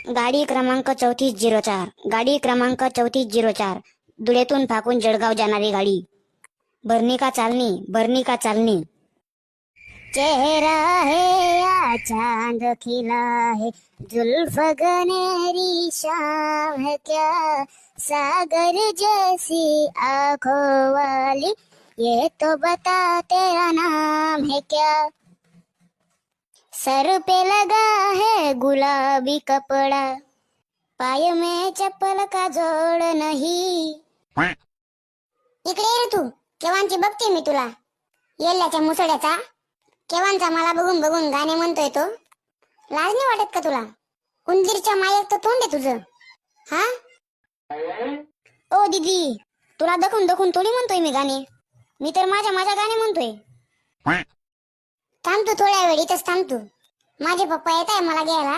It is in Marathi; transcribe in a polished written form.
गाडी क्रमांक 3404, गाडी क्रमांक 3404, धुळ्यातून फाकून जळगाव जाणारी गाडी. भरणी का चालनी, भरणी का चालनी. चेहरा है या चांद खिला है, जुल्फ गनेरी शाम है क्या, सागर जैसी आंखों वाली, ये तो बता तेरा नाम है क्या. सर पे लगा है गुलाबी कपड़ा, पाय में चप्पल का जोड़ नहीं. इकडे ये रे तू, केव्हांची बघते मी तुला. येल्ल्याच्या मुसड्याचा, केव्हांचा मला बघून बघून गाणे म्हणतोय तो. लाज नाही वाटत का तुला. उंदीरच्या मायेत तर तोंड आहे तुझं. हा ओ दीदी, तुला दखून दखून थोडी म्हणतोय मी गाणे. मी तर माझ्या गाणे म्हणतोय. थांब तू थोड्या वेळ इथंच थांब तू. माझे पप्पा येत आहे मला घ्यायला.